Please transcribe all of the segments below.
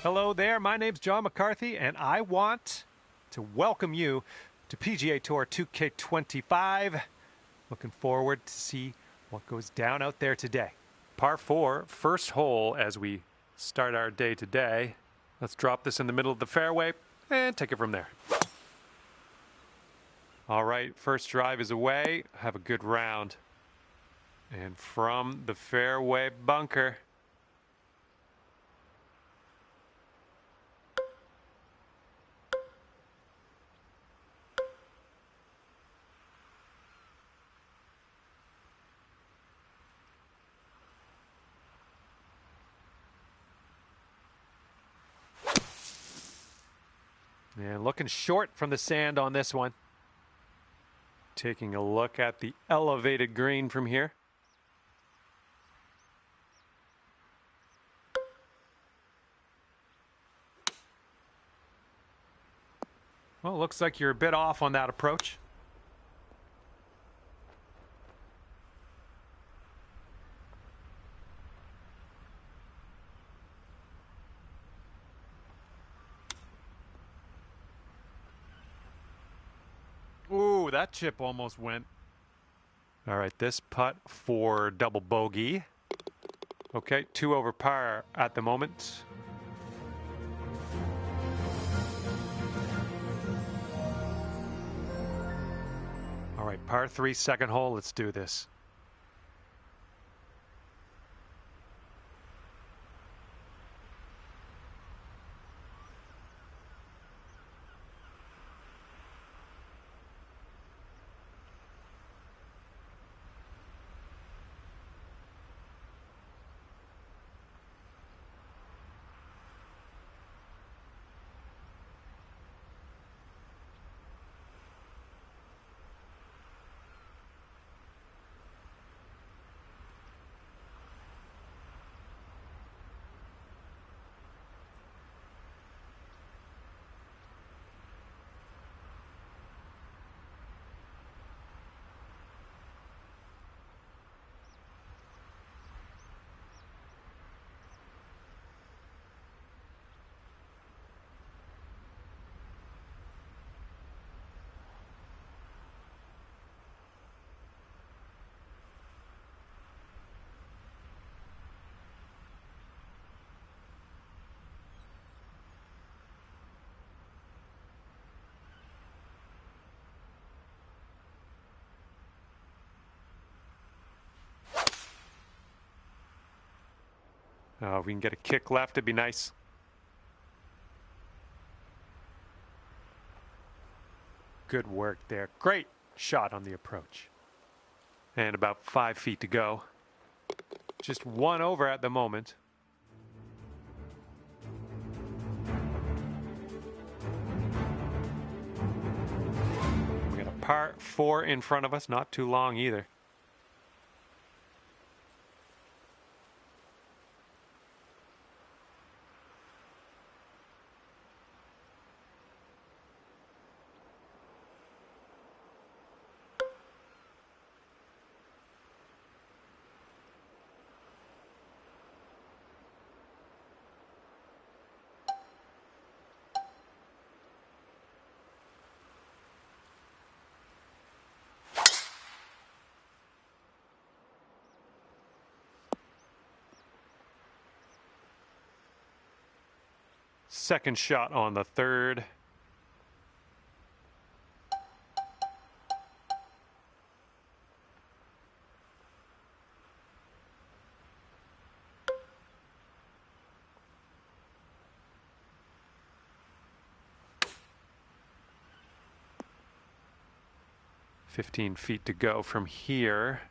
Hello there, my name's John McCarthy, and I want to welcome you to PGA Tour 2K25. Looking forward to see what goes down out there today. Par 4, first hole as we start our day today. Let's drop this in the middle of the fairway and take it from there. All right, first drive is away. Have a good round. And from the fairway bunker, and looking short from the sand on this one. Taking a look at the elevated green from here. Well, looks like you're a bit off on that approach. Ooh, that chip almost went. All right, this putt for double bogey. Okay, 2 over par at the moment. All right, par 3, second hole. Let's do this. If we can get a kick left, it'd be nice. Good work there. Great shot on the approach. And about 5 feet to go. Just 1 over at the moment. We got a par 4 in front of us, not too long either. Second shot on the third. "15 feet to go from here."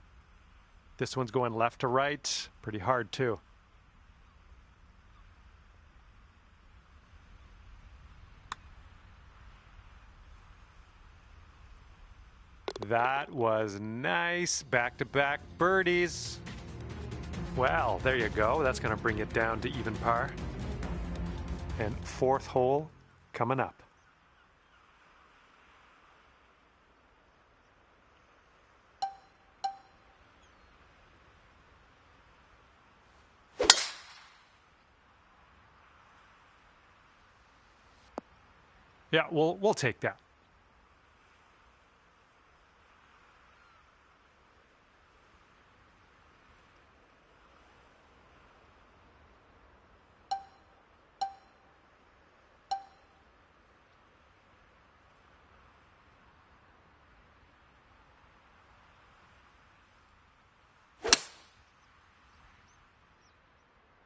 This one's going left to right. Pretty hard too. That was nice. Back-to-back birdies. Well, there you go. That's going to bring it down to even par. And fourth hole coming up. Yeah, we'll take that.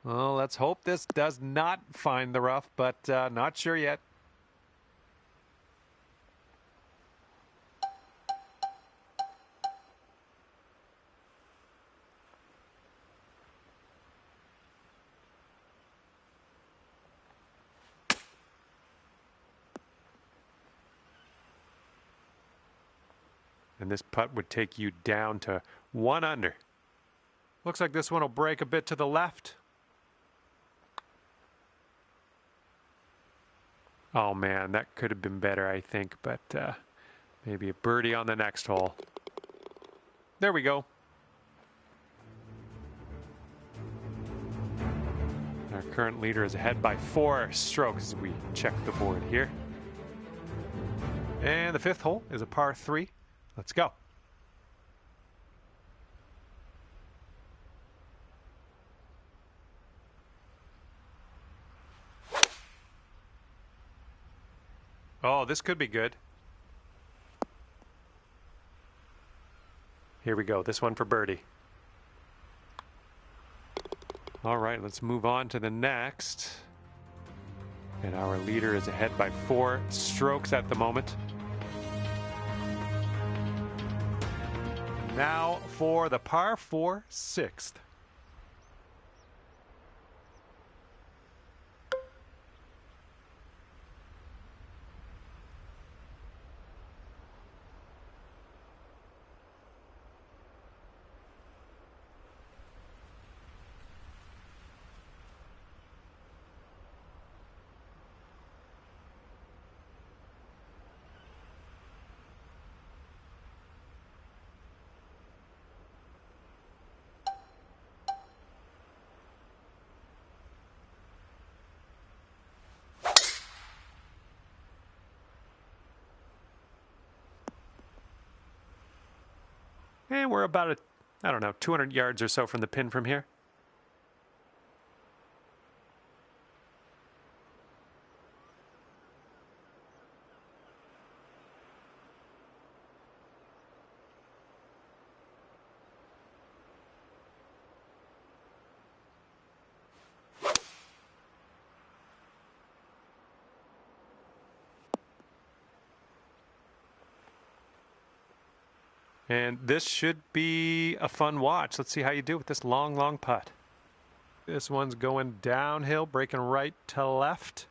Well, let's hope this does not find the rough, but not sure yet. And this putt would take you down to 1 under. Looks like this one will break a bit to the left. Oh man, that could have been better, I think, but maybe a birdie on the next hole. There we go. Our current leader is ahead by 4 strokes as we check the board here. And the 5th hole is a par 3. Let's go. Oh, this could be good. Here we go. This one for birdie. All right, let's move on to the next. And our leader is ahead by 4 strokes at the moment. Now for the par 4 6th. And we're about, I don't know, 200 yards or so from the pin from here. And this should be a fun watch. Let's see how you do with this long, long putt. This one's going downhill, breaking right to left.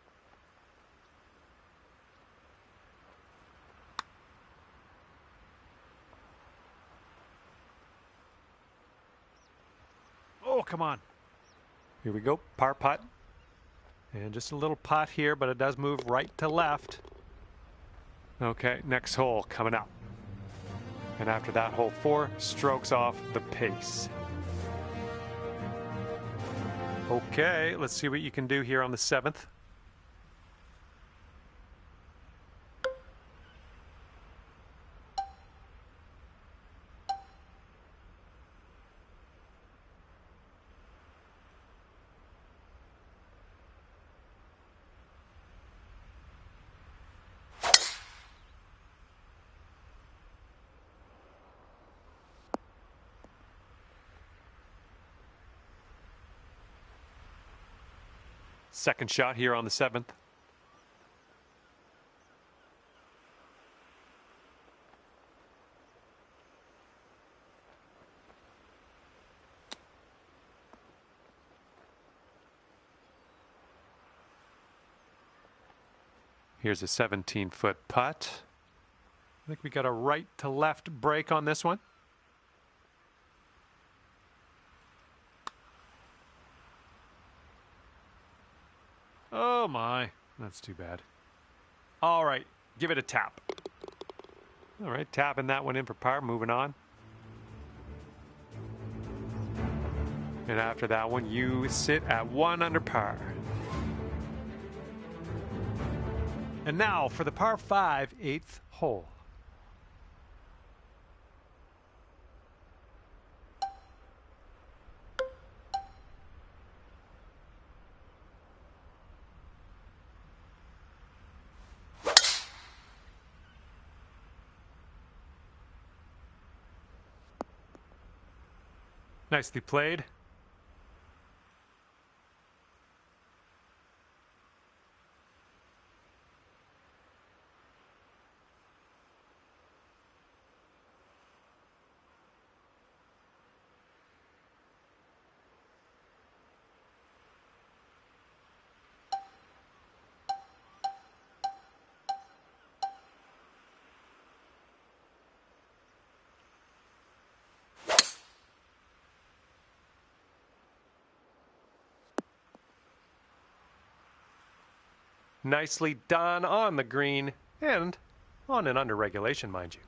Oh, come on. Here we go, par putt. And just a little putt here, but it does move right to left. Okay, next hole coming up. And after that hole, 4 strokes off the pace. Okay, let's see what you can do here on the 7th. Second shot here on the 7th. Here's a 17-foot putt. I think we got a right to left break on this one. Oh my, that's too bad. All right, give it a tap. All right, tapping that one in for par, moving on. And after that one, you sit at 1 under par. And now for the par 5 8th hole. Nicely played. Nicely done on the green and on an under regulation, mind you.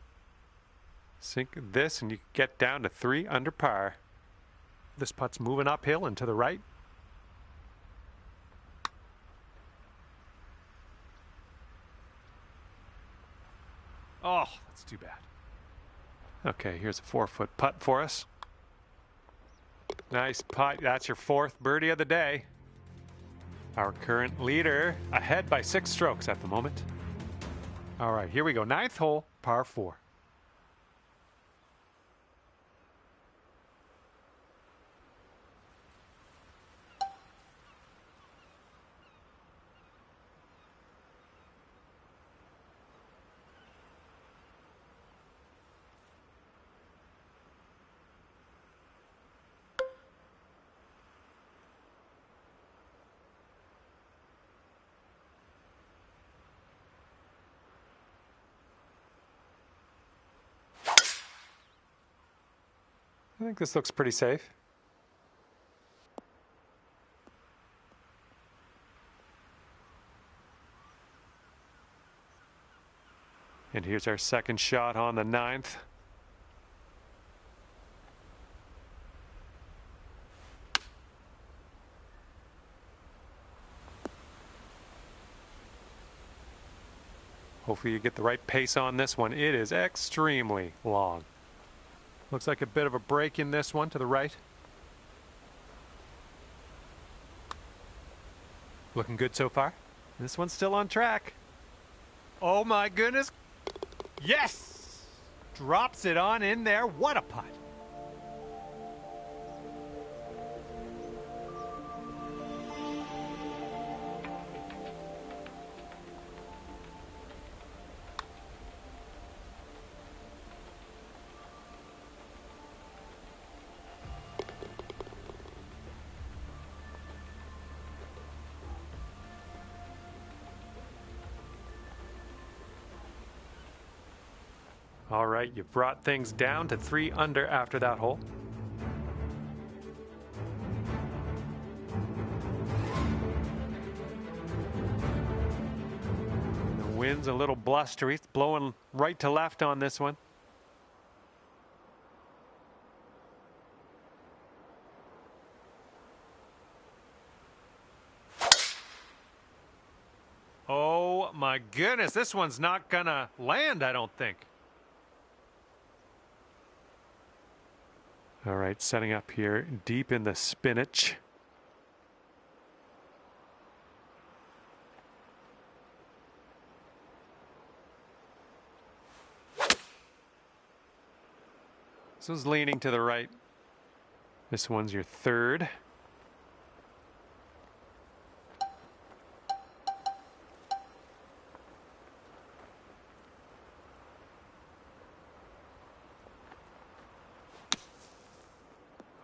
Sink this and you get down to 3 under par. This putt's moving uphill and to the right. Oh, that's too bad. Okay, here's a 4-foot putt for us. Nice putt. That's your 4th birdie of the day. Our current leader ahead by 6 strokes at the moment. All right, here we go. 9th hole, par 4. I think this looks pretty safe. And here's our second shot on the 9th. Hopefully you get the right pace on this one. It is extremely long. Looks like a bit of a break in this one to the right. Looking good so far. This one's still on track. Oh my goodness. Yes! Drops it on in there. What a putt. All right, you've brought things down to 3 under after that hole. The wind's a little blustery. It's blowing right to left on this one. Oh my goodness, this one's not gonna land, I don't think. All right, setting up here deep in the spinach. This one's leaning to the right. This one's your 3rd.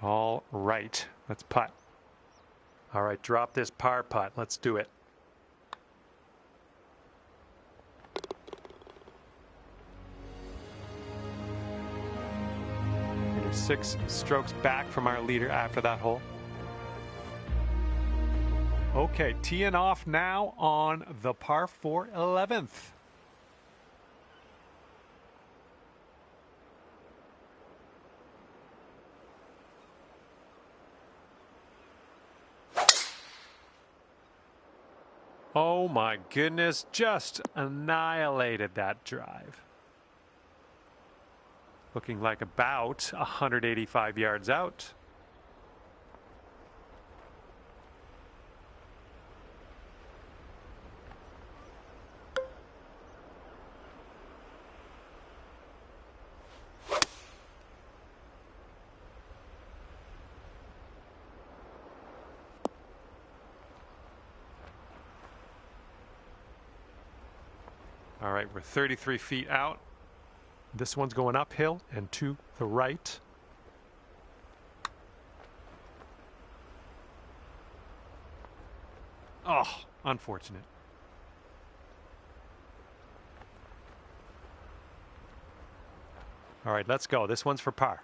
All right, let's putt. All right, drop this par putt. Let's do it. And you're 6 strokes back from our leader after that hole. Okay, teeing off now on the par 4 11th. Oh my goodness, just annihilated that drive. Looking like about 185 yards out. All right, we're 33 feet out. This one's going uphill and to the right. Oh, unfortunate. All right, let's go. This one's for par.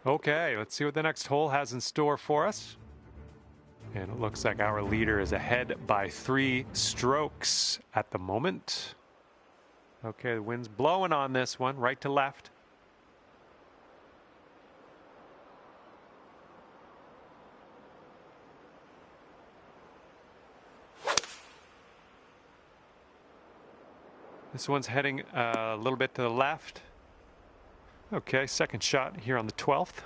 Okay, let's see what the next hole has in store for us. And it looks like our leader is ahead by 3 strokes at the moment. Okay, the wind's blowing on this one, right to left. This one's heading a little bit to the left. Okay, second shot here on the 12th.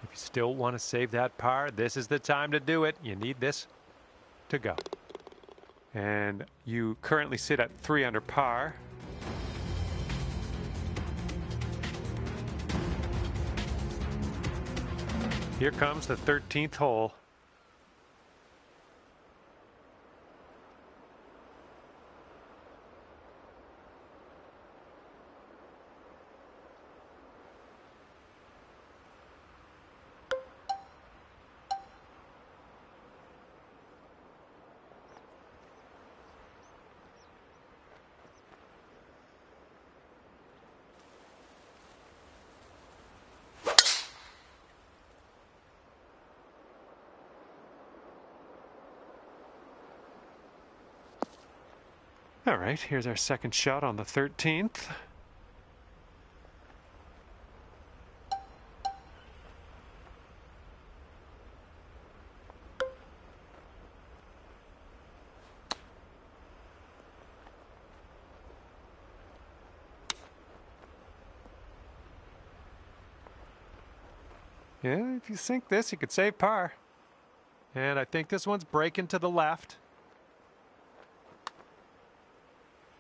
If you still want to save that par, this is the time to do it. You need this to go. And you currently sit at 3 under par. Here comes the 13th hole. All right, here's our second shot on the 13th. Yeah, if you sink this, you could save par. And I think this one's breaking to the left.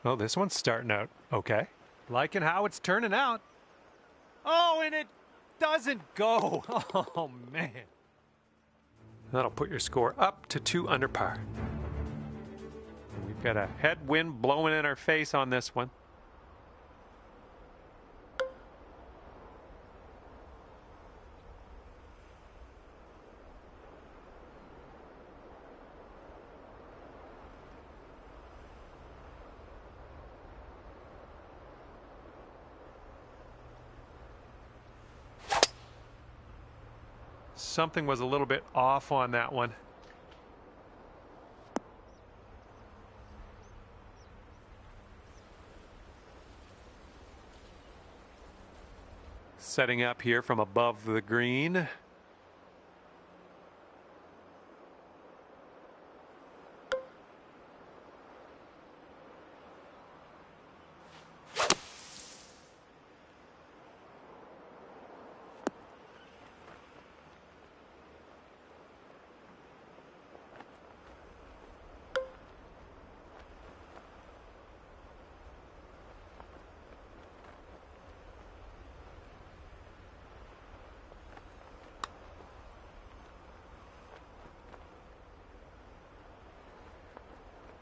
Oh, this one's starting out okay. Liking how it's turning out. Oh, and it doesn't go. Oh, man. That'll put your score up to 2 under par. And we've got a headwind blowing in our face on this one. Something was a little bit off on that one. Setting up here from above the green.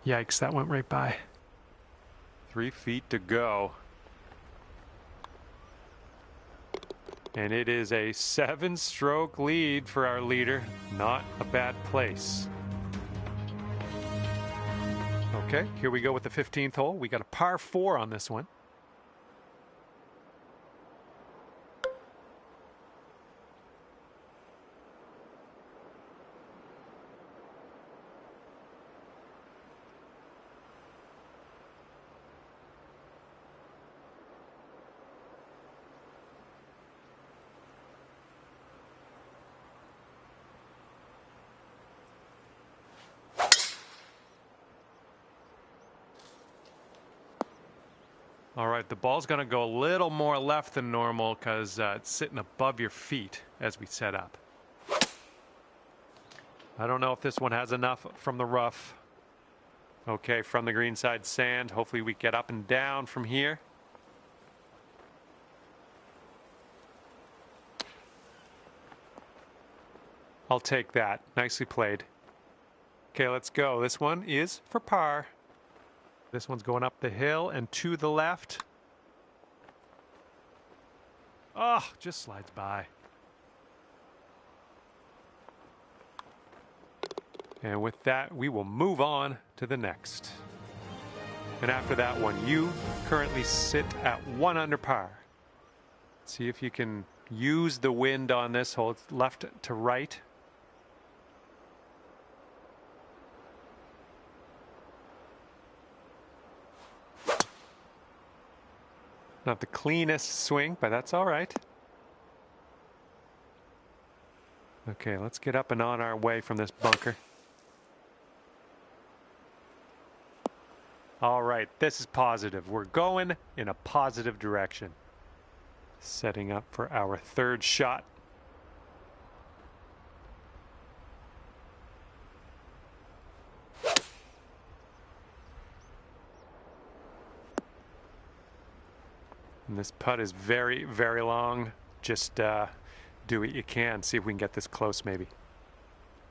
Yikes, that went right by. 3 feet to go. And it is a 7-stroke lead for our leader. Not a bad place. Okay, here we go with the 15th hole. We got a par 4 on this one. All right, the ball's going to go a little more left than normal because it's sitting above your feet as we set up. I don't know if this one has enough from the rough. Okay, from the green side sand. Hopefully we get up and down from here. I'll take that. Nicely played. Okay, let's go. This one is for par. This one's going up the hill and to the left. Oh, just slides by. And with that, we will move on to the next. And after that one, you currently sit at 1 under par. See if you can use the wind on this hole. It's left to right. Not the cleanest swing, but that's all right. Okay, let's get up and on our way from this bunker. All right, this is positive. We're going in a positive direction. Setting up for our third shot. And this putt is very, very long. Just do what you can. See if we can get this close maybe.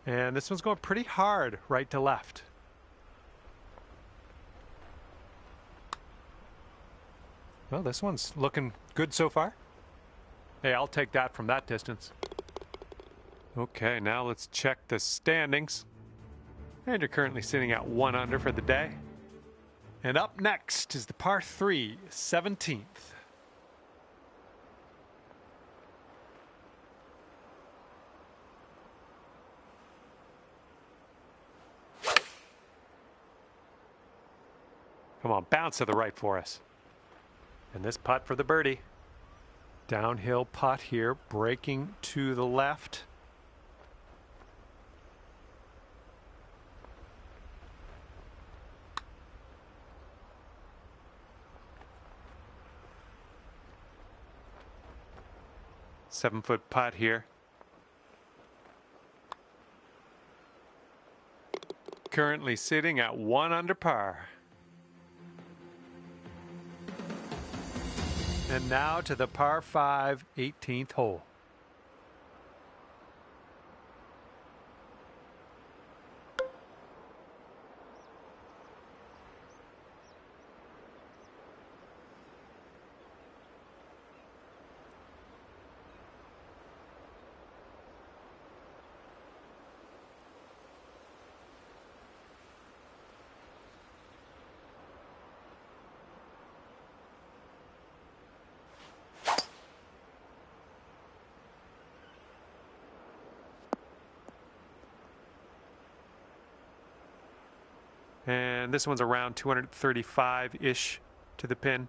And this one's going pretty hard right to left. Well, this one's looking good so far. Hey, I'll take that from that distance. Okay, now let's check the standings. And you're currently sitting at 1 under for the day. And up next is the par 3, 17th. Come on, bounce to the right for us. And this putt for the birdie. Downhill putt here, breaking to the left. Seven-foot putt here. Currently sitting at 1 under par. And now to the par 5, 18th hole. And this one's around 235-ish to the pin.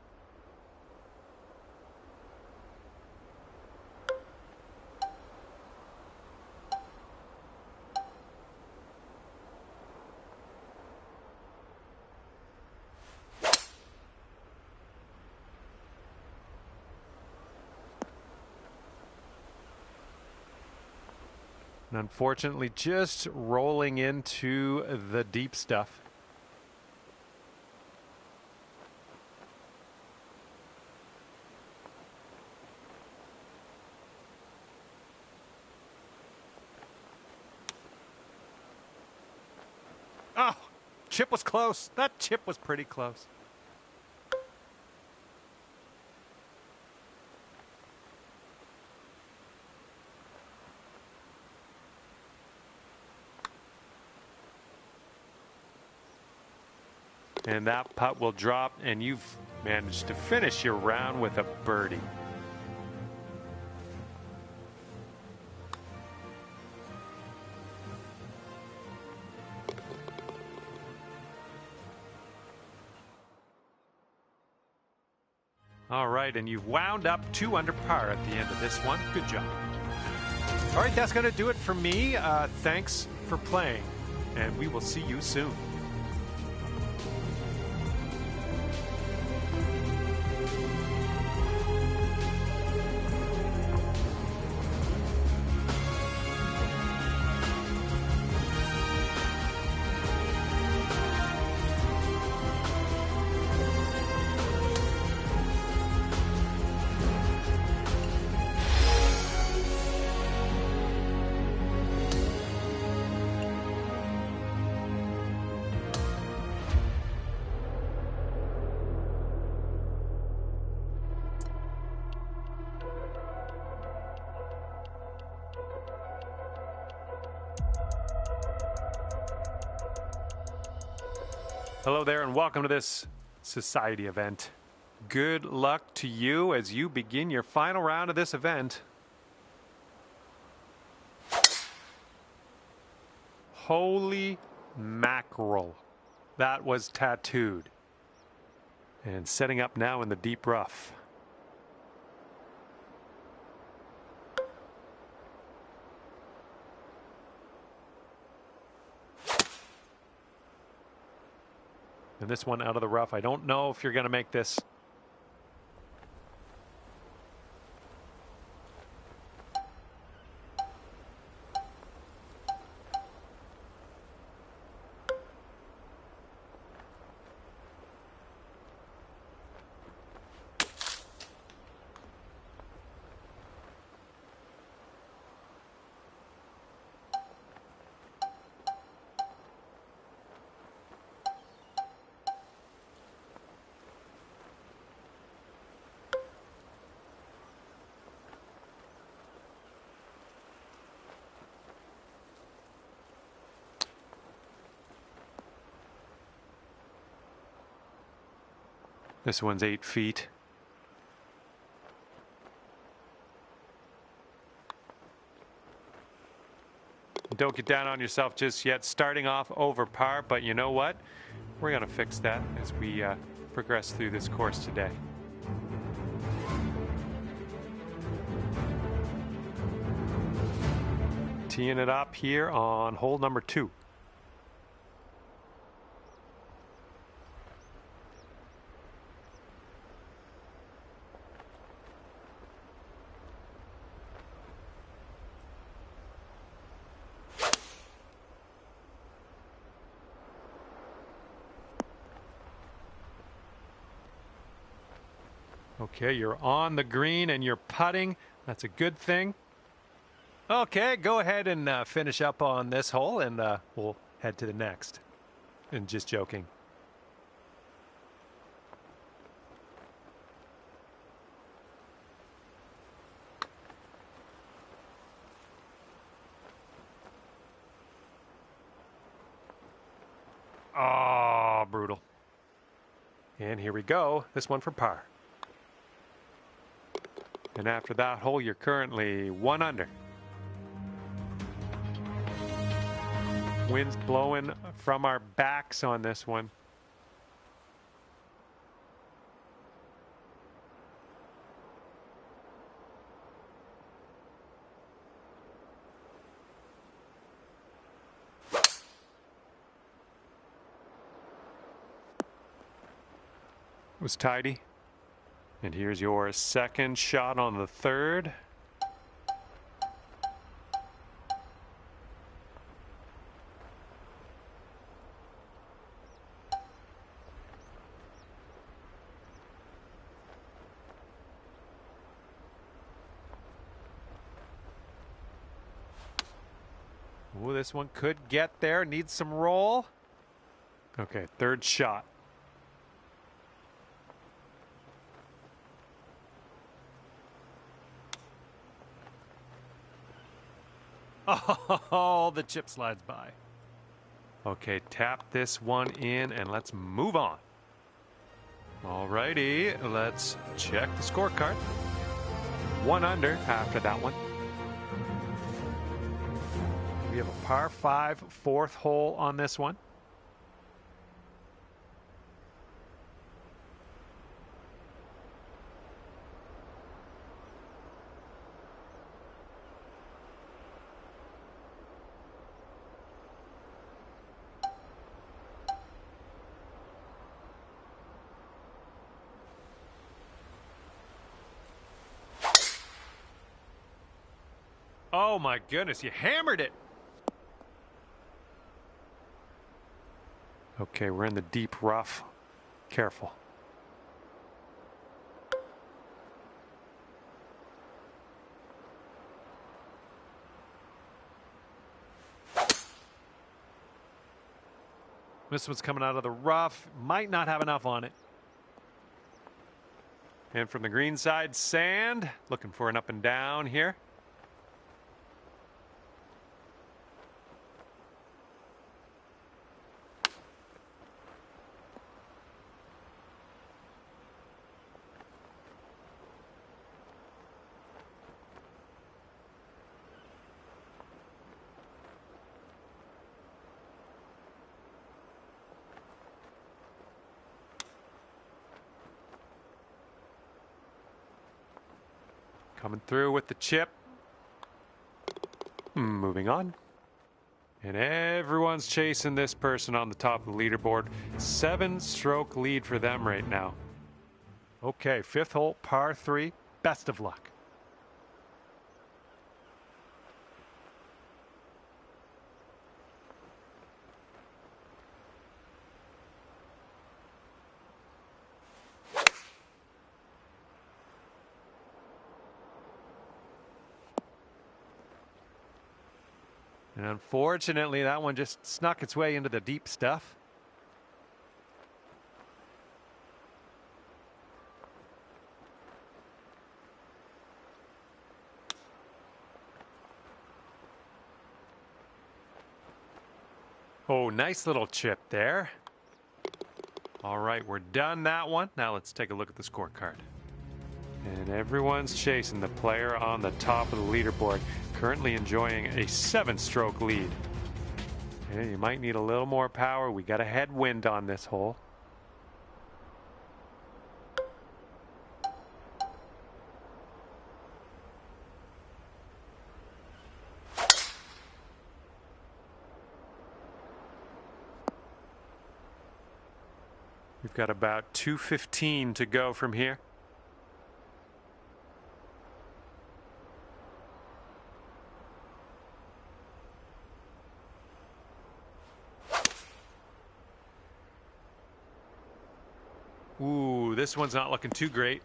And unfortunately, just rolling into the deep stuff. Oh, chip was close. That chip was pretty close. And that putt will drop, and you've managed to finish your round with a birdie. All right, and you've wound up 2 under par at the end of this one. Good job. All right, that's going to do it for me. Thanks for playing, and we will see you soon. Hello there and welcome to this society event. Good luck to you as you begin your final round of this event. Holy mackerel. That was tattooed. And setting up now in the deep rough. And this one out of the rough. I don't know if you're going to make this. This one's 8 feet. Don't get down on yourself just yet. Starting off over par, but you know what? We're going to fix that as we progress through this course today. Teeing it up here on hole number 2. Okay, you're on the green and you're putting. That's a good thing. Okay, go ahead and finish up on this hole and we'll head to the next. And just joking. Oh, brutal. And here we go. This one for par. And after that hole, you're currently 1 under. Wind's blowing from our backs on this one. It was tidy. And here's your second shot on the third. Ooh, this one could get there. Needs some roll. Okay, third shot. Oh, the chip slides by. Okay, tap this one in and let's move on. Alrighty, let's check the scorecard. 1 under after that one. We have a par 5 4th hole on this one. Oh my goodness, you hammered it. Okay, we're in the deep rough. Careful. This one's coming out of the rough. Might not have enough on it. And from the green side, sand. Looking for an up and down here. Coming through with the chip. Moving on. And everyone's chasing this person on the top of the leaderboard. 7-stroke lead for them right now. Okay, 5th hole, par 3. Best of luck. And unfortunately, that one just snuck its way into the deep stuff. Oh, nice little chip there. All right, we're done that one. Now let's take a look at the scorecard. And everyone's chasing the player on the top of the leaderboard, currently enjoying a 7-stroke lead. Yeah, you might need a little more power. We got a headwind on this hole. We've got about 2:15 to go from here. Ooh, this one's not looking too great.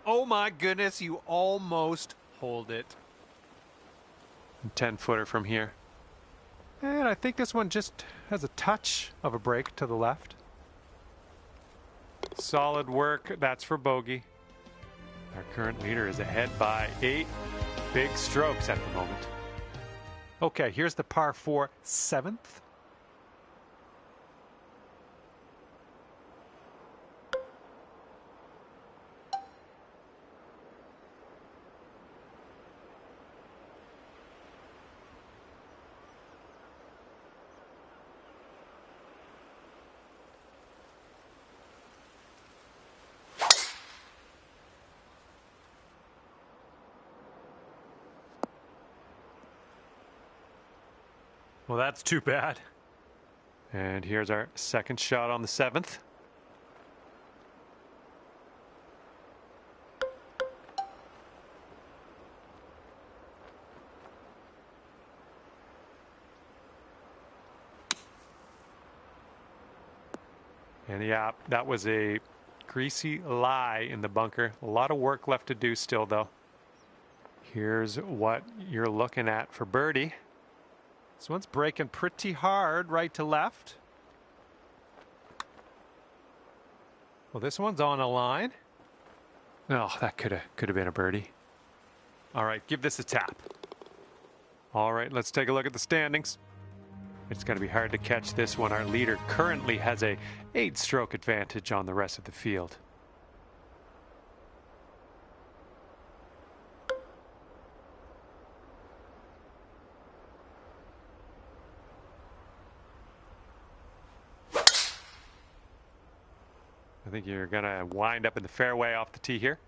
Oh my goodness, you almost hold it. 10-footer from here. And I think this one just has a touch of a break to the left. Solid work. That's for bogey. Our current leader is ahead by 8 big strokes at the moment. Okay, here's the par 4 7th. Well, that's too bad. And here's our second shot on the 7th. And yeah, that was a greasy lie in the bunker. A lot of work left to do still, though. Here's what you're looking at for birdie. This one's breaking pretty hard right to left. Well, this one's on a line. Oh, that could have been a birdie. All right, give this a tap. All right, let's take a look at the standings. It's going to be hard to catch this one. Our leader currently has a 8-stroke advantage on the rest of the field. I think you're going to wind up in the fairway off the tee here.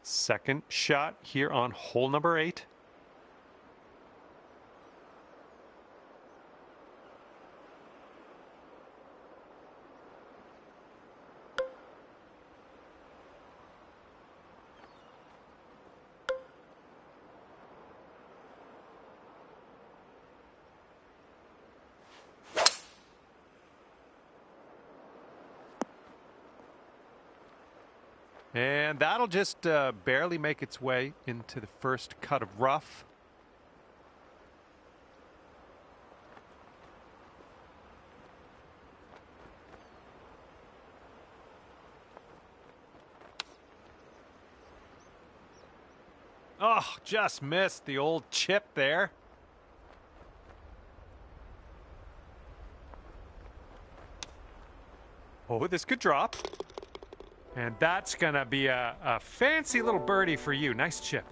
Second shot here on hole number 8. And that'll just barely make its way into the first cut of rough. Oh, just missed the old chip there. Oh, this could drop. And that's going to be a fancy little birdie for you. Nice chip.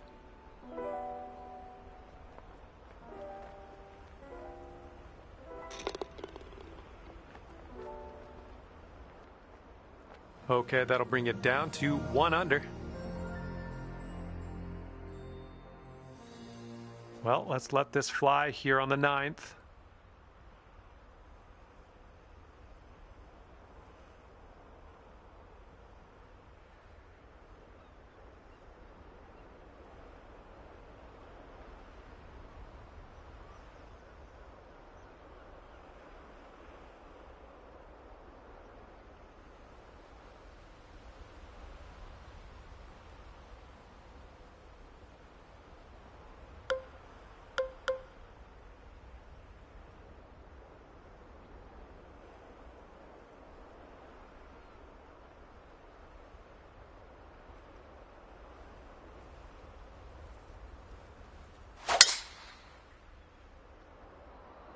Okay, that'll bring it down to 1 under. Well, let's let this fly here on the 9th.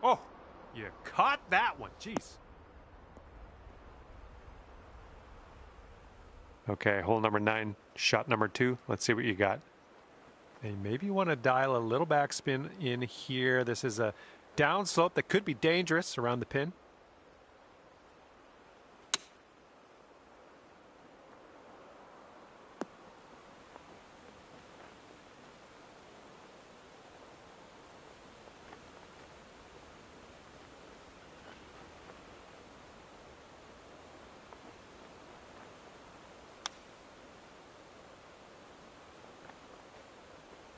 Oh, you caught that one. Jeez. Okay, hole number 9, shot number 2. Let's see what you got. Hey, maybe you want to dial a little backspin in here. This is a downslope that could be dangerous around the pin.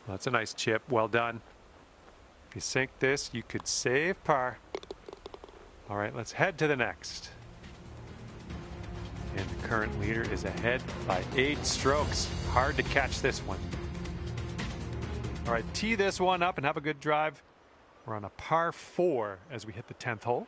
That's a nice chip. Well done. If you sink this, you could save par. All right, let's head to the next. And the current leader is ahead by 8 strokes. Hard to catch this one. All right, tee this one up and have a good drive. We're on a par 4 as we hit the 10th hole.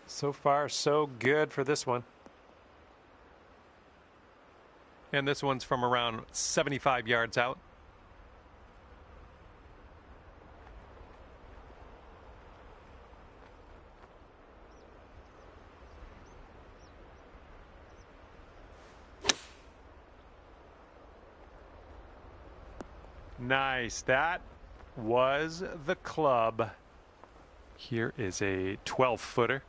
So far, so good for this one. And this one's from around 75 yards out. Nice. That was the club. Here is a 12-footer.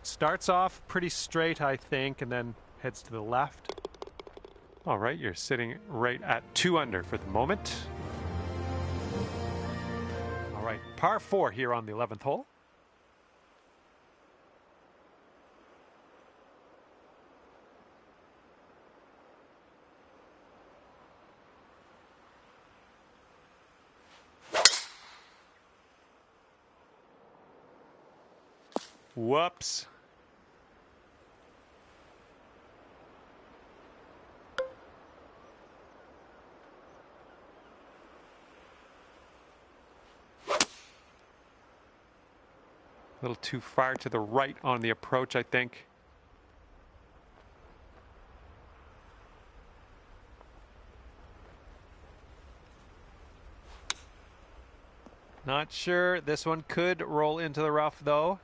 Starts off pretty straight, I think, and then heads to the left. All right, you're sitting right at 2 under for the moment. All right, par 4 here on the 11th hole. Whoops. A little too far to the right on the approach, I think. Not sure. This one could roll into the rough, though.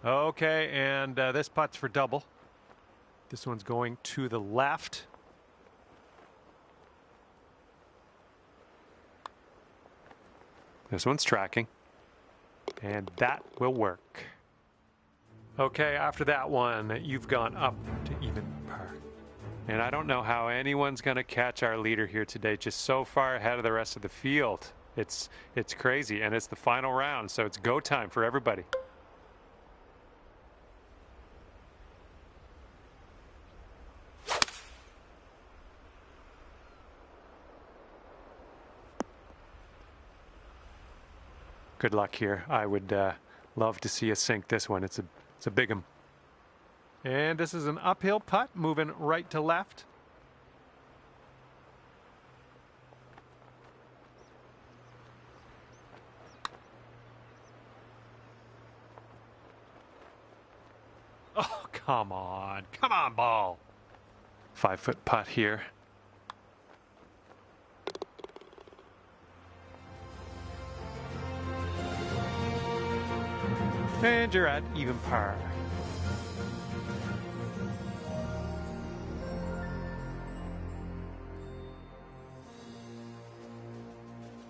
Okay, and this putt's for double. This one's going to the left. This one's tracking. And that will work. Okay, after that one, you've gone up to even par. And I don't know how anyone's going to catch our leader here today, just so far ahead of the rest of the field. It's crazy, and it's the final round, so it's go time for everybody. Good luck here. I would love to see us sink this one. It's a big 'em. And this is an uphill putt, moving right to left. Oh, come on. Come on, ball. 5-foot putt here. And you're at even par.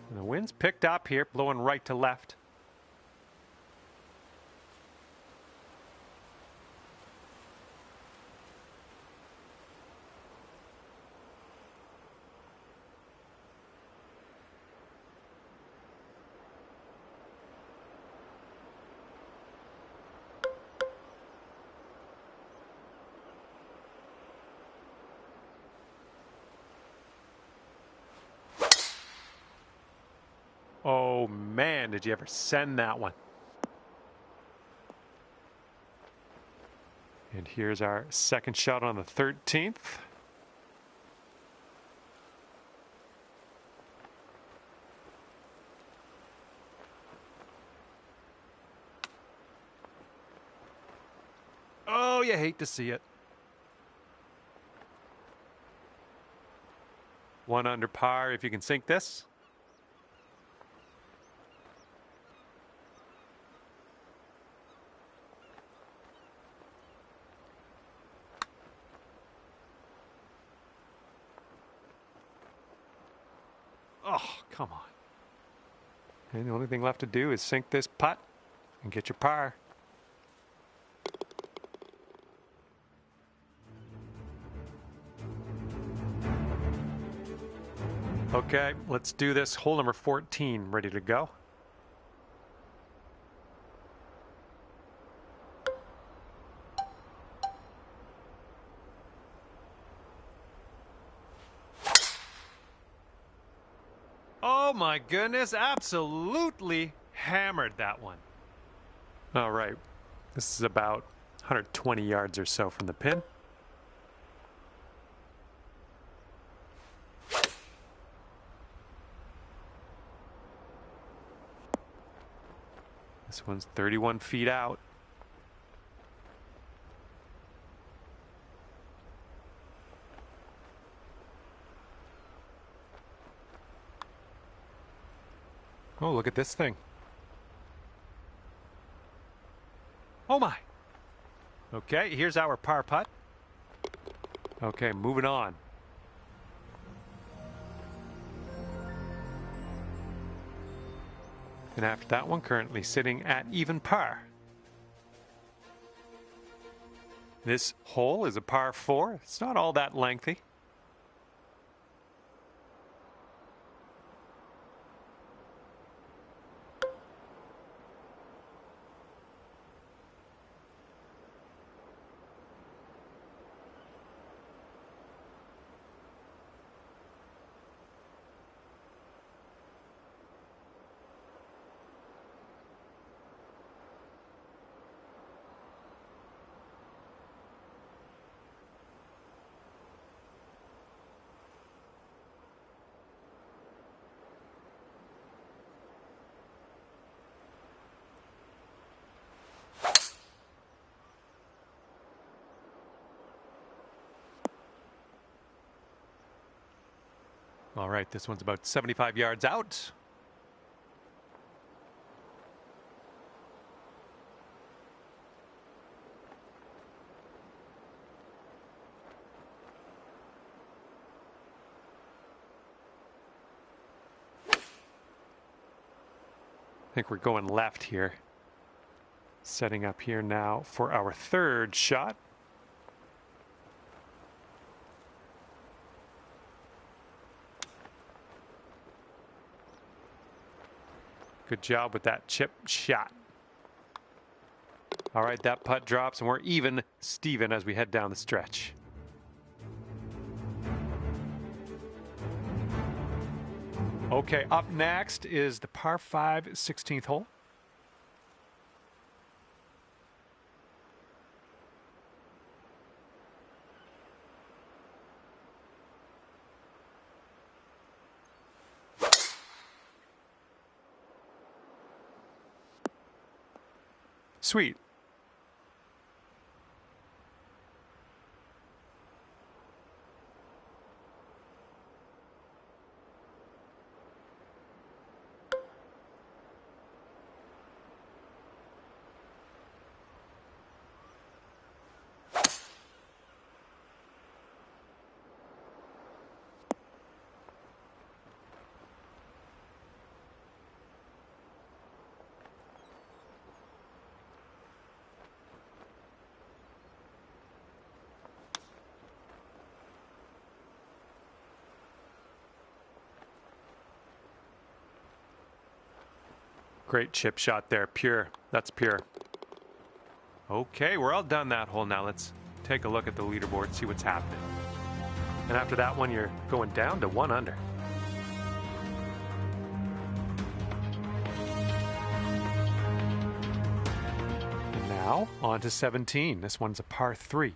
And the wind's picked up here, blowing right to left. Oh man, did you ever send that one? And here's our second shot on the 13th. Oh, you hate to see it. 1 under par if you can sink this. Oh, come on. And the only thing left to do is sink this putt and get your par. Okay, let's do this. Hole number 14, ready to go. Oh my goodness, absolutely hammered that one. All right, this is about 120 yards or so from the pin. This one's 31 feet out. Oh, look at this thing. Oh my. Okay, here's our par putt. Okay, moving on. And after that one, currently sitting at even par. This hole is a par 4. It's not all that lengthy. All right, this one's about 75 yards out. I think we're going left here. Setting up here now for our third shot. Good job with that chip shot. All right, that putt drops and we're even Steven as we head down the stretch. Okay, up next is the par 5 16th hole. Sweet. Great chip shot there, pure. That's pure. Okay, we're all done that hole now. Let's take a look at the leaderboard, see what's happening. And after that one, you're going down to 1 under. And now on to 17. This one's a par 3.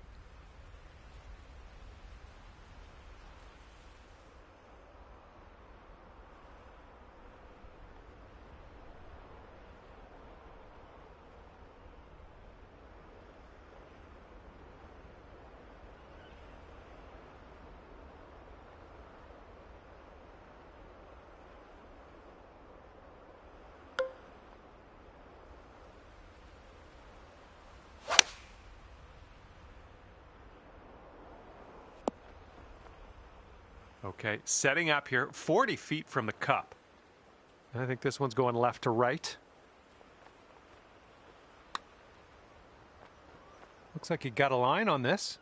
Okay, setting up here 40 feet from the cup. And I think this one's going left to right. Looks like you got a line on this.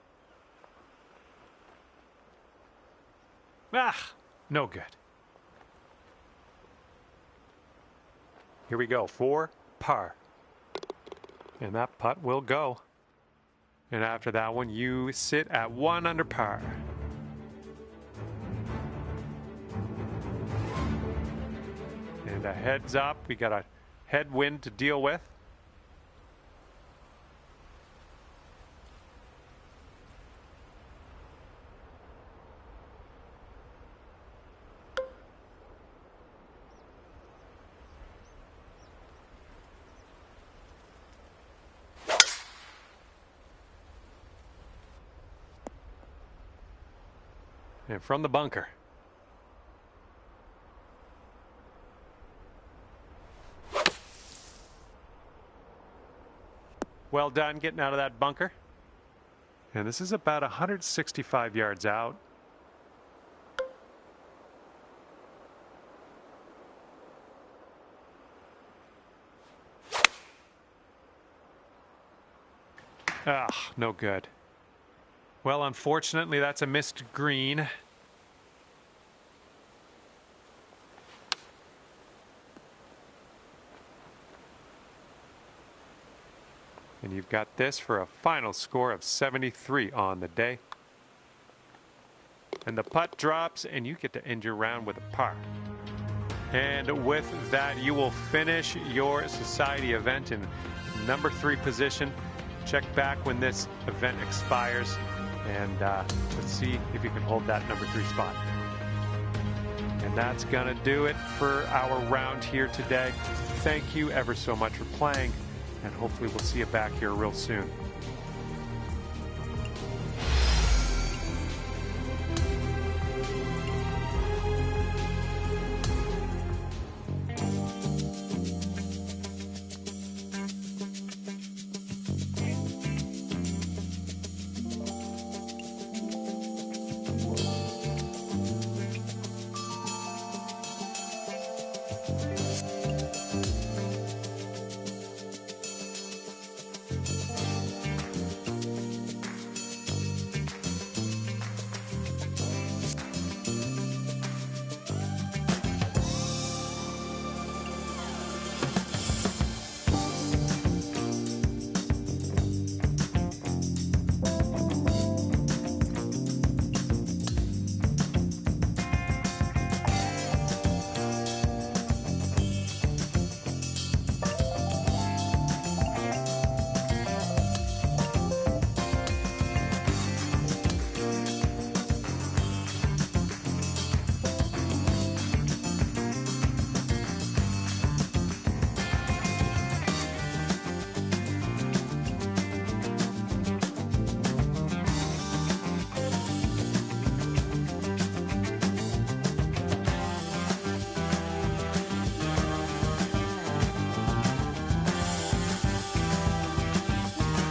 Ah, no good. Here we go, 4 par. And that putt will go. And after that one, you sit at 1 under par. And a heads up, we got a headwind to deal with. And from the bunker. Well done getting out of that bunker. And this is about 165 yards out. Ah, no good. Well, unfortunately, that's a missed green. And you've got this for a final score of 73 on the day. And the putt drops, and you get to end your round with a par. And with that, you will finish your society event in number 3 position. Check back when this event expires, and let's see if you can hold that number 3 spot. And that's going to do it for our round here today. Thank you ever so much for playing, and hopefully we'll see you back here real soon.